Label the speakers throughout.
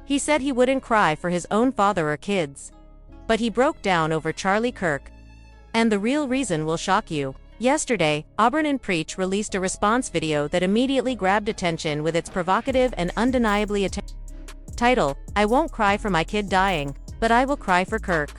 Speaker 1: He said he wouldn't cry for his own father or kids. But he broke down over Charlie Kirk. And the real reason will shock you. Yesterday, Auburn and Preach released a response video that immediately grabbed attention with its provocative and undeniably title, "I won't cry for my kid dying, but I will cry for Kirk."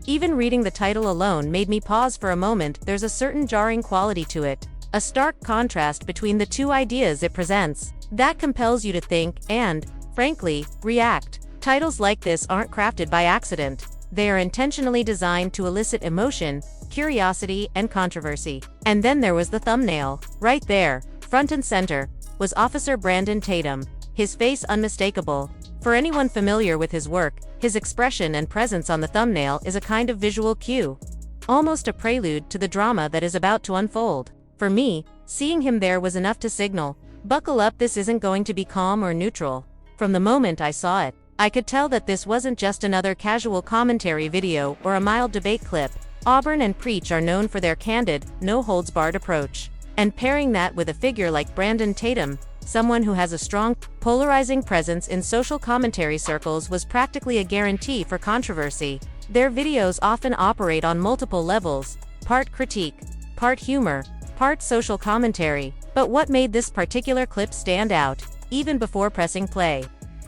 Speaker 1: Even reading the title alone made me pause for a moment. There's a certain jarring quality to it, a stark contrast between the two ideas it presents, that compels you to think and, frankly, react. Titles like this aren't crafted by accident. They are intentionally designed to elicit emotion, curiosity, and controversy. And then there was the thumbnail. Right there, front and center, was Officer Brandon Tatum, his face unmistakable. For anyone familiar with his work, his expression and presence on the thumbnail is a kind of visual cue, almost a prelude to the drama that is about to unfold. For me, seeing him there was enough to signal, buckle up, this isn't going to be calm or neutral. From the moment I saw it, I could tell that this wasn't just another casual commentary video or a mild debate clip. Auburn and Preach are known for their candid, no-holds-barred approach. And pairing that with a figure like Brandon Tatum, someone who has a strong, polarizing presence in social commentary circles, was practically a guarantee for controversy. Their videos often operate on multiple levels, part critique, part humor, part social commentary. But what made this particular clip stand out, even before pressing play,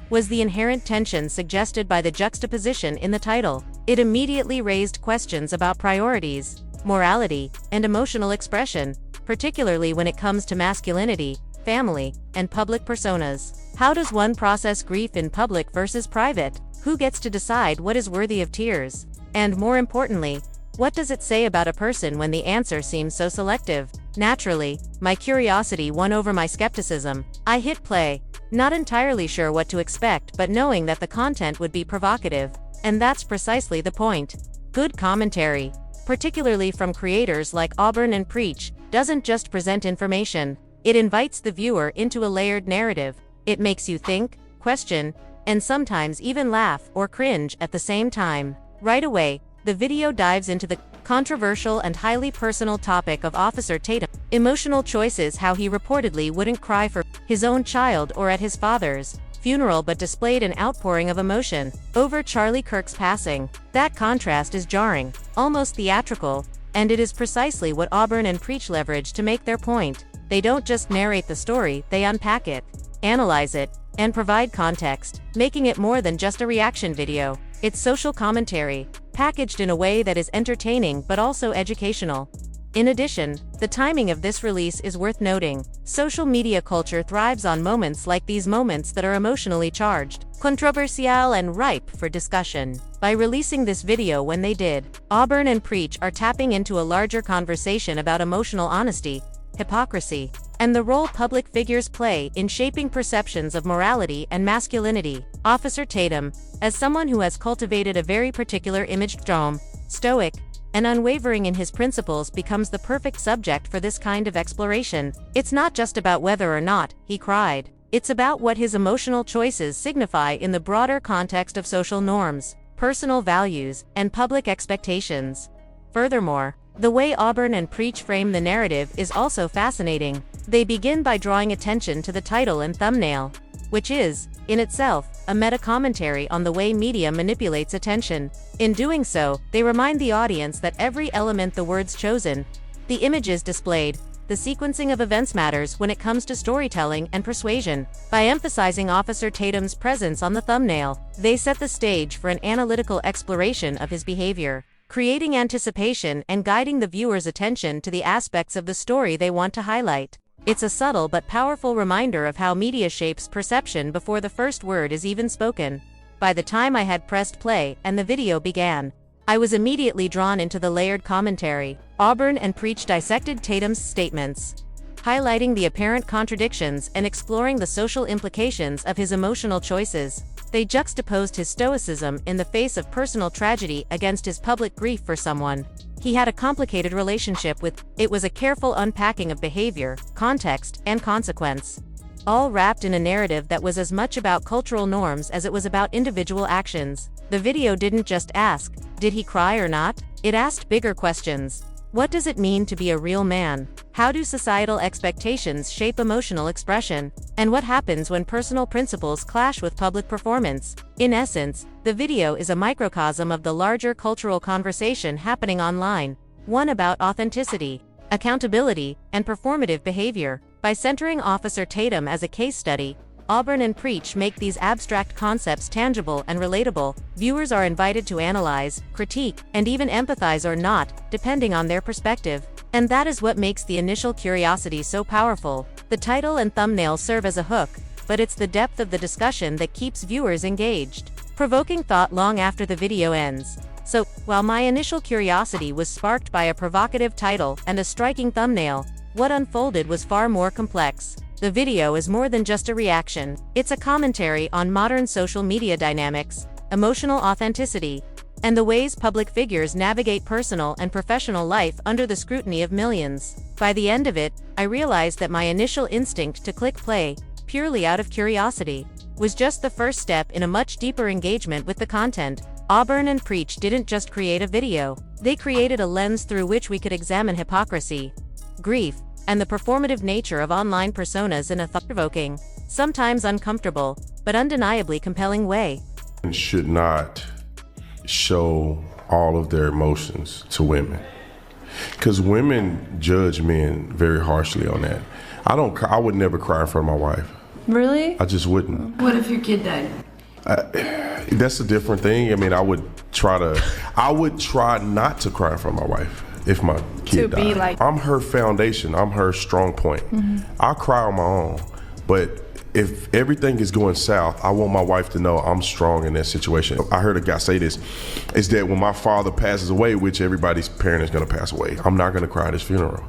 Speaker 1: was the inherent tension suggested by the juxtaposition in the title. It immediately raised questions about priorities, morality, and emotional expression, particularly when it comes to masculinity, family, and public personas. How does one process grief in public versus private? Who gets to decide what is worthy of tears? And more importantly, what does it say about a person when the answer seems so selective? Naturally, my curiosity won over my skepticism. I hit play, not entirely sure what to expect, but knowing that the content would be provocative. And that's precisely the point. Good commentary, particularly from creators like Auburn and Preach, doesn't just present information. It invites the viewer into a layered narrative. It makes you think, question, and sometimes even laugh or cringe at the same time. Right away, the video dives into the controversial and highly personal topic of Officer Tatum. Emotional choices, how he reportedly wouldn't cry for his own child or at his father's funeral but displayed an outpouring of emotion over Charlie Kirk's passing. That contrast is jarring, almost theatrical, and it is precisely what Auburn and Preach leverage to make their point. They don't just narrate the story, they unpack it, analyze it, and provide context, making it more than just a reaction video. It's social commentary, packaged in a way that is entertaining but also educational. In addition, the timing of this release is worth noting. Social media culture thrives on moments like these, moments that are emotionally charged, controversial, and ripe for discussion. By releasing this video when they did, Auburn and Preach are tapping into a larger conversation about emotional honesty, hypocrisy, and the role public figures play in shaping perceptions of morality and masculinity. Officer Tatum, as someone who has cultivated a very particular image, calm, stoic, and unwavering in his principles, becomes the perfect subject for this kind of exploration. It's not just about whether or not he cried. It's about what his emotional choices signify in the broader context of social norms, personal values, and public expectations. Furthermore, the way Auburn and Preach frame the narrative is also fascinating. They begin by drawing attention to the title and thumbnail, which is, in itself, a meta-commentary on the way media manipulates attention. In doing so, they remind the audience that every element, the words chosen, the images displayed, the sequencing of events matters when it comes to storytelling and persuasion. By emphasizing Officer Tatum's presence on the thumbnail, they set the stage for an analytical exploration of his behavior, creating anticipation and guiding the viewer's attention to the aspects of the story they want to highlight. It's a subtle but powerful reminder of how media shapes perception before the first word is even spoken. By the time I had pressed play and the video began, I was immediately drawn into the layered commentary. Auburn and Preach dissected Tatum's statements, highlighting the apparent contradictions and exploring the social implications of his emotional choices. They juxtaposed his stoicism in the face of personal tragedy against his public grief for someone he had a complicated relationship with. It was a careful unpacking of behavior, context, and consequence, all wrapped in a narrative that was as much about cultural norms as it was about individual actions. The video didn't just ask, did he cry or not? It asked bigger questions. What does it mean to be a real man? How do societal expectations shape emotional expression? And what happens when personal principles clash with public performance? In essence, the video is a microcosm of the larger cultural conversation happening online, one about authenticity, accountability, and performative behavior. By centering Officer Tatum as a case study, Auburn and Preach make these abstract concepts tangible and relatable. Viewers are invited to analyze, critique, and even empathize or not, depending on their perspective. And that is what makes the initial curiosity so powerful. The title and thumbnail serve as a hook, but it's the depth of the discussion that keeps viewers engaged, provoking thought long after the video ends. So, while my initial curiosity was sparked by a provocative title and a striking thumbnail, what unfolded was far more complex. The video is more than just a reaction. It's a commentary on modern social media dynamics, emotional authenticity, and the ways public figures navigate personal and professional life under the scrutiny of millions. By the end of it, I realized that my initial instinct to click play, purely out of curiosity, was just the first step in a much deeper engagement with the content. Auburn and Preach didn't just create a video, they created a lens through which we could examine hypocrisy, grief, and the performative nature of online personas in a thought-provoking, sometimes uncomfortable, but undeniably compelling way.
Speaker 2: Should not show all of their emotions to women, because women judge men very harshly on that. I would never cry in front of my wife.
Speaker 3: Really?
Speaker 2: I just wouldn't.
Speaker 3: What if your kid died?
Speaker 2: That's a different thing. I mean, I would try not to cry in front of my wife if my kid died. I'm her foundation. I'm her strong point. I cry on my own, but if everything is going south, I want my wife to know I'm strong in that situation. I heard a guy say this, is that when my father passes away, which everybody's parent is gonna pass away, I'm not gonna cry at his funeral.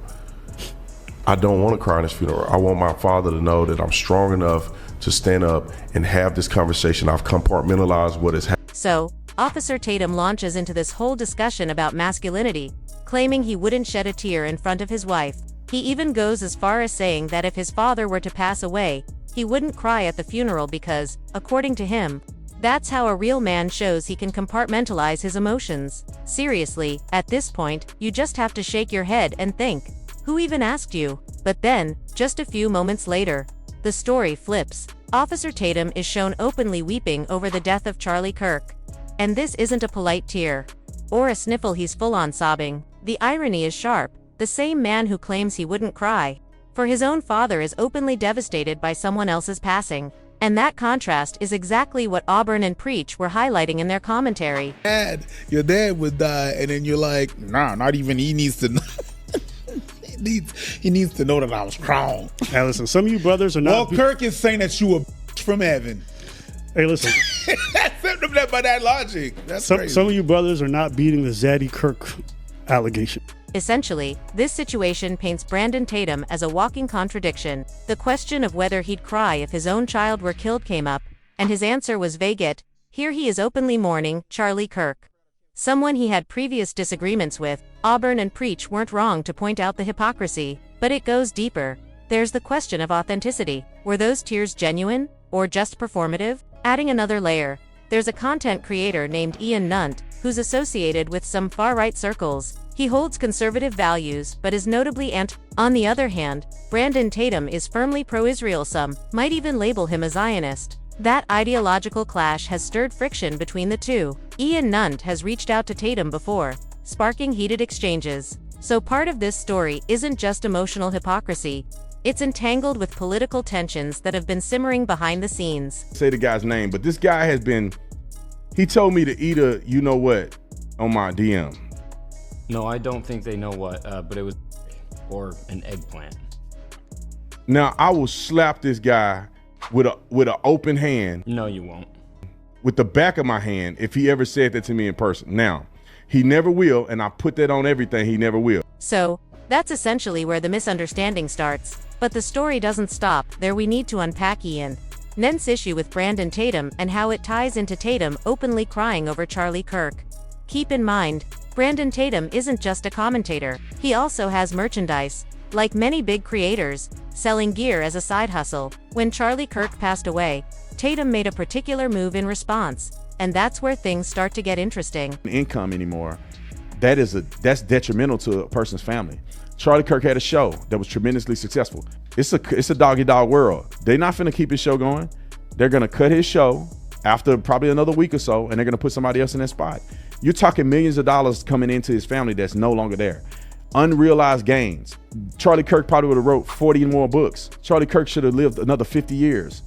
Speaker 2: I don't wanna cry at his funeral. I want my father to know that I'm strong enough to stand up and have this conversation. I've compartmentalized what has happened.
Speaker 1: So, Officer Tatum launches into this whole discussion about masculinity, claiming he wouldn't shed a tear in front of his wife. He even goes as far as saying that if his father were to pass away, he wouldn't cry at the funeral because, according to him, that's how a real man shows he can compartmentalize his emotions. Seriously, at this point, you just have to shake your head and think, who even asked you? But then, just a few moments later, the story flips. Officer Tatum is shown openly weeping over the death of Charlie Kirk. And this isn't a polite tear, or a sniffle, he's full-on sobbing. The irony is sharp. The same man who claims he wouldn't cry for his own father is openly devastated by someone else's passing. And that contrast is exactly what Auburn and Preach were highlighting in their commentary.
Speaker 4: Your dad would die, and then you're like, nah, not even he needs to know. he needs to know that I was strong.
Speaker 5: Hey, listen, some of you brothers are not...
Speaker 4: Well, Kirk is saying that you a from heaven.
Speaker 5: Hey, listen.
Speaker 4: By that logic, that's crazy.
Speaker 5: Some of you brothers are not beating the Zaddy Kirk allegation.
Speaker 1: Essentially, this situation paints Brandon Tatum as a walking contradiction. The question of whether he'd cry if his own child were killed came up, and his answer was vague. Yet here he is openly mourning Charlie Kirk, someone he had previous disagreements with. Auburn and Preach weren't wrong to point out the hypocrisy, but it goes deeper. There's the question of authenticity. Were those tears genuine, or just performative? Adding another layer, there's a content creator named Ian Nunt, who's associated with some far-right circles. He holds conservative values, but is notably On the other hand, Brandon Tatum is firmly pro-Israel. Some might even label him a Zionist. That ideological clash has stirred friction between the two. Ian Nunt has reached out to Tatum before, sparking heated exchanges. So part of this story isn't just emotional hypocrisy. It's entangled with political tensions that have been simmering behind the scenes.
Speaker 6: Say the guy's name, but this guy he told me to eat a you-know-what on my DM.
Speaker 7: No, I don't think they know what, but it was or an eggplant.
Speaker 6: Now, I will slap this guy with an open hand.
Speaker 7: No, you won't.
Speaker 6: With the back of my hand if he ever said that to me in person. Now, he never will, and I put that on everything, he never will.
Speaker 1: So, that's essentially where the misunderstanding starts. But the story doesn't stop there. We need to unpack Ian Nunt's issue with Brandon Tatum and how it ties into Tatum openly crying over Charlie Kirk. Keep in mind, Brandon Tatum isn't just a commentator, he also has merchandise. Like many big creators, selling gear as a side hustle. When Charlie Kirk passed away, Tatum made a particular move in response, and that's where things start to get interesting.
Speaker 6: Income anymore, that's detrimental to a person's family. Charlie Kirk had a show that was tremendously successful. It's a dog-eat-dog world. They're not finna keep his show going. They're gonna cut his show after probably another week or so, and they're gonna put somebody else in that spot. You're talking millions of dollars coming into his family that's no longer there. Unrealized gains. Charlie Kirk probably would have wrote 40 more books. Charlie Kirk should have lived another 50 years.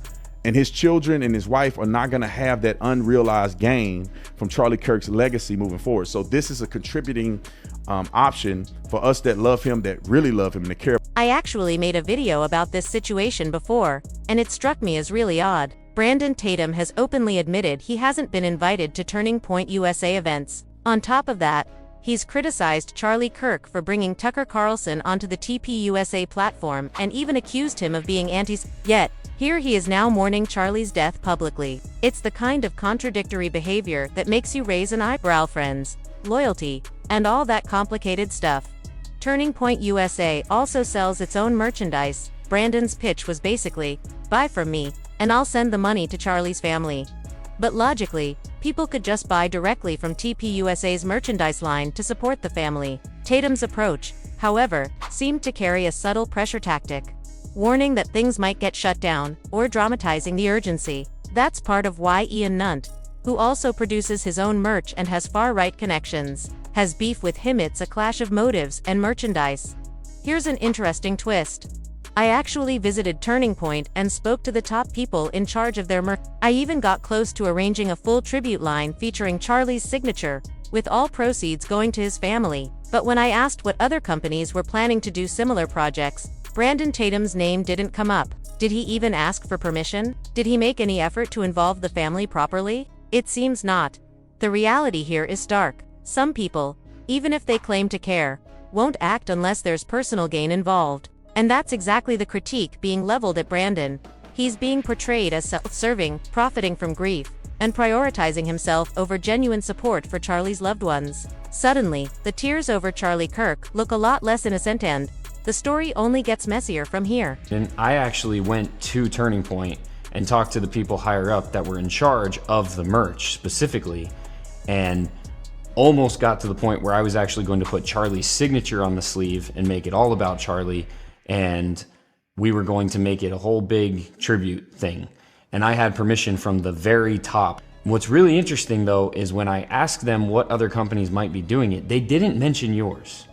Speaker 6: And his children and his wife are not going to have that unrealized gain from Charlie Kirk's legacy moving forward. So this is a contributing option for us that love him, that really love him and that care.
Speaker 1: I actually made a video about this situation before, and it struck me as really odd. Brandon Tatum has openly admitted he hasn't been invited to Turning Point USA events. On top of that, he's criticized Charlie Kirk for bringing Tucker Carlson onto the TPUSA platform and even accused him of being yet here he is now mourning Charlie's death publicly. It's the kind of contradictory behavior that makes you raise an eyebrow, friends. Loyalty, and all that complicated stuff. Turning Point USA also sells its own merchandise. Brandon's pitch was basically, buy from me, and I'll send the money to Charlie's family. But logically, people could just buy directly from TPUSA's merchandise line to support the family. Tatum's approach, however, seemed to carry a subtle pressure tactic, warning that things might get shut down, or dramatizing the urgency. That's part of why Ian Nunt, who also produces his own merch and has far-right connections, has beef with him. It's a clash of motives and merchandise. Here's an interesting twist. I actually visited Turning Point and spoke to the top people in charge of their merch. I even got close to arranging a full tribute line featuring Charlie's signature, with all proceeds going to his family. But when I asked what other companies were planning to do similar projects, Brandon Tatum's name didn't come up. Did he even ask for permission? Did he make any effort to involve the family properly? It seems not. The reality here is stark. Some people, even if they claim to care, won't act unless there's personal gain involved. And that's exactly the critique being leveled at Brandon. He's being portrayed as self-serving, profiting from grief, and prioritizing himself over genuine support for Charlie's loved ones. Suddenly, the tears over Charlie Kirk look a lot less innocent, and the story only gets messier from here.
Speaker 7: And I actually went to Turning Point and talked to the people higher up that were in charge of the merch specifically, and almost got to the point where I was actually going to put Charlie's signature on the sleeve and make it all about Charlie, and we were going to make it a whole big tribute thing. And I had permission from the very top. What's really interesting though is when I asked them what other companies might be doing it, they didn't mention yours.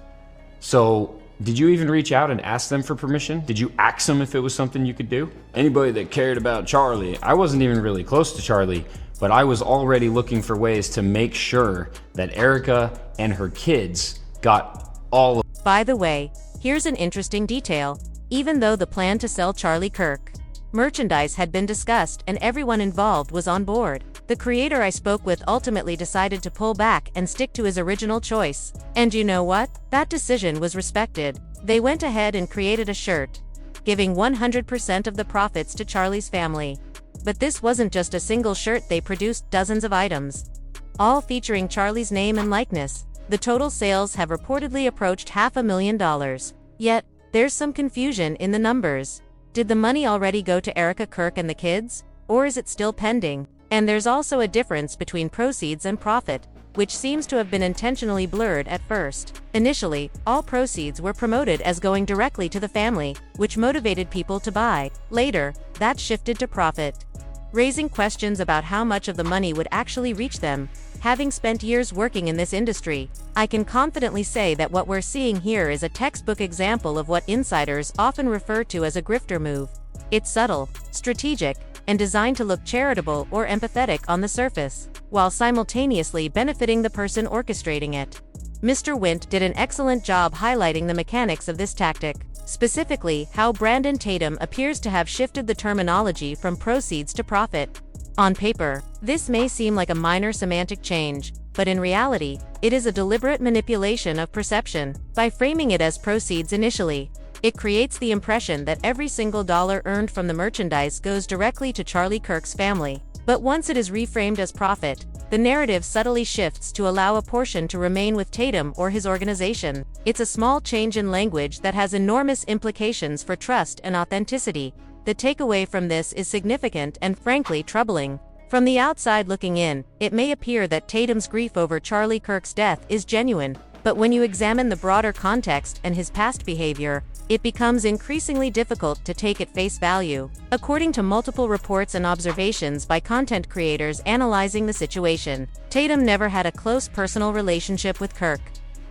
Speaker 7: So did you even reach out and ask them for permission? Did you ask them if it was something you could do? Anybody that cared about Charlie, I wasn't even really close to Charlie, but I was already looking for ways to make sure that Erica and her kids got all of.
Speaker 1: By the way, here's an interesting detail. Even though the plan to sell Charlie Kirk merchandise had been discussed and everyone involved was on board, the creator I spoke with ultimately decided to pull back and stick to his original choice. And you know what? That decision was respected. They went ahead and created a shirt, giving 100% of the profits to Charlie's family. But this wasn't just a single shirt, they produced dozens of items, all featuring Charlie's name and likeness. The total sales have reportedly approached $500,000. Yet, there's some confusion in the numbers. Did the money already go to Erica Kirk and the kids? Or is it still pending? And there's also a difference between proceeds and profit, which seems to have been intentionally blurred at first. Initially, all proceeds were promoted as going directly to the family, which motivated people to buy. Later, that shifted to profit, raising questions about how much of the money would actually reach them. Having spent years working in this industry, I can confidently say that what we're seeing here is a textbook example of what insiders often refer to as a grifter move. It's subtle, strategic, and designed to look charitable or empathetic on the surface, while simultaneously benefiting the person orchestrating it. Mr. Wint did an excellent job highlighting the mechanics of this tactic, specifically how Brandon Tatum appears to have shifted the terminology from proceeds to profit. On paper, this may seem like a minor semantic change, but in reality, it is a deliberate manipulation of perception. By framing it as proceeds initially, it creates the impression that every single dollar earned from the merchandise goes directly to Charlie Kirk's family. But once it is reframed as profit, the narrative subtly shifts to allow a portion to remain with Tatum or his organization. It's a small change in language that has enormous implications for trust and authenticity. The takeaway from this is significant and frankly troubling. From the outside looking in, it may appear that Tatum's grief over Charlie Kirk's death is genuine, but when you examine the broader context and his past behavior, it becomes increasingly difficult to take at face value. According to multiple reports and observations by content creators analyzing the situation, Tatum never had a close personal relationship with Kirk.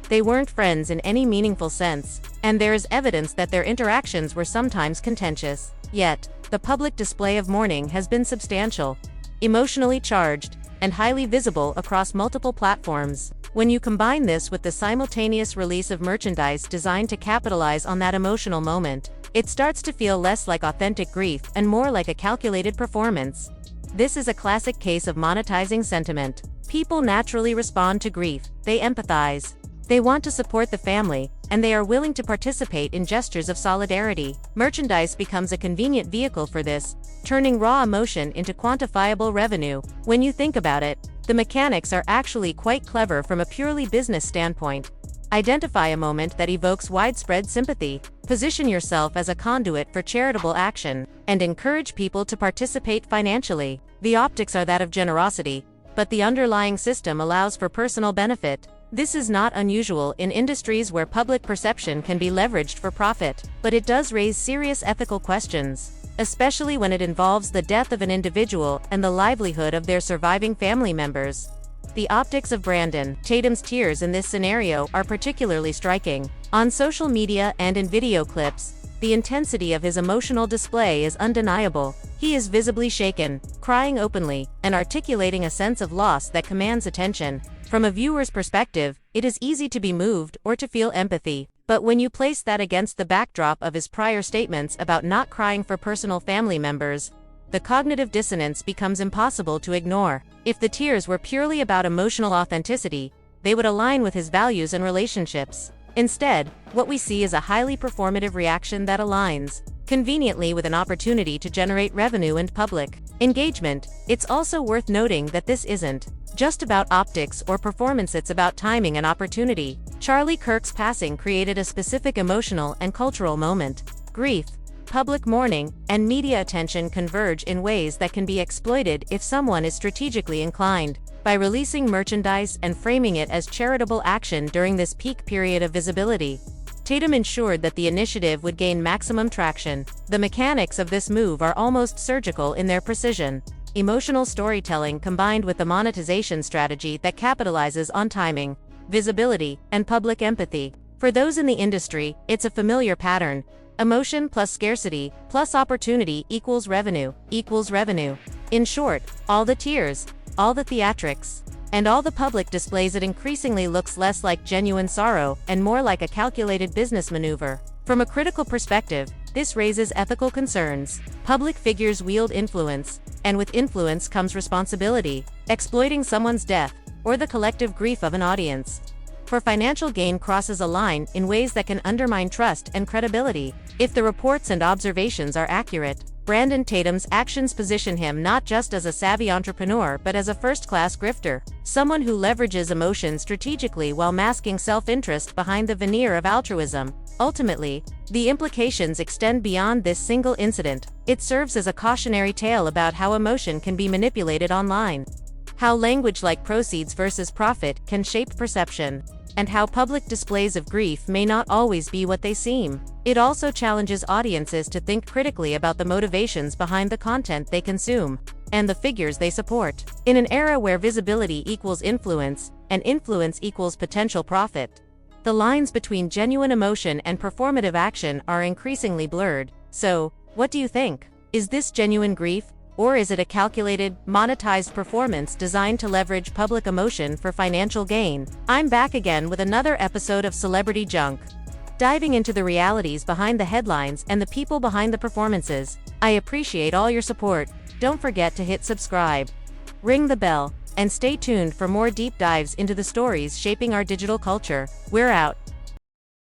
Speaker 1: They weren't friends in any meaningful sense, and there is evidence that their interactions were sometimes contentious. Yet, the public display of mourning has been substantial, emotionally charged, and highly visible across multiple platforms. When you combine this with the simultaneous release of merchandise designed to capitalize on that emotional moment, it starts to feel less like authentic grief and more like a calculated performance. This is a classic case of monetizing sentiment. People naturally respond to grief, they empathize. They want to support the family, and they are willing to participate in gestures of solidarity. Merchandise becomes a convenient vehicle for this, turning raw emotion into quantifiable revenue. When you think about it, the mechanics are actually quite clever from a purely business standpoint. Identify a moment that evokes widespread sympathy, position yourself as a conduit for charitable action, and encourage people to participate financially. The optics are that of generosity, but the underlying system allows for personal benefit. This is not unusual in industries where public perception can be leveraged for profit, but it does raise serious ethical questions, especially when it involves the death of an individual and the livelihood of their surviving family members. The optics of Brandon Tatum's tears in this scenario are particularly striking. On social media and in video clips, the intensity of his emotional display is undeniable. He is visibly shaken, crying openly, and articulating a sense of loss that commands attention. From a viewer's perspective, it is easy to be moved or to feel empathy. But when you place that against the backdrop of his prior statements about not crying for personal family members, the cognitive dissonance becomes impossible to ignore. If the tears were purely about emotional authenticity, they would align with his values and relationships. Instead, what we see is a highly performative reaction that aligns conveniently with an opportunity to generate revenue and public engagement. It's also worth noting that this isn't just about optics or performance, it's about timing and opportunity. Charlie Kirk's passing created a specific emotional and cultural moment. Grief, public mourning, and media attention converge in ways that can be exploited if someone is strategically inclined. By releasing merchandise and framing it as charitable action during this peak period of visibility, Tatum ensured that the initiative would gain maximum traction. The mechanics of this move are almost surgical in their precision. Emotional storytelling combined with the monetization strategy that capitalizes on timing, visibility, and public empathy. For those in the industry, it's a familiar pattern. Emotion plus scarcity plus opportunity equals revenue. In short, all the tears, all the theatrics, and all the public displays, it increasingly looks less like genuine sorrow and more like a calculated business maneuver. From a critical perspective, this raises ethical concerns. Public figures wield influence, and with influence comes responsibility. Exploiting someone's death, or the collective grief of an audience, for financial gain crosses a line in ways that can undermine trust and credibility. If the reports and observations are accurate, Brandon Tatum's actions position him not just as a savvy entrepreneur but as a first-class grifter, someone who leverages emotion strategically while masking self-interest behind the veneer of altruism. Ultimately, the implications extend beyond this single incident. It serves as a cautionary tale about how emotion can be manipulated online, how language like proceeds versus profit can shape perception, and how public displays of grief may not always be what they seem. It also challenges audiences to think critically about the motivations behind the content they consume, and the figures they support. In an era where visibility equals influence, and influence equals potential profit, the lines between genuine emotion and performative action are increasingly blurred. So, what do you think? Is this genuine grief? Or is it a calculated, monetized performance designed to leverage public emotion for financial gain? I'm back again with another episode of Celebrity Junk, diving into the realities behind the headlines and the people behind the performances. I appreciate all your support. Don't forget to hit subscribe, ring the bell, and stay tuned for more deep dives into the stories shaping our digital culture. We're out.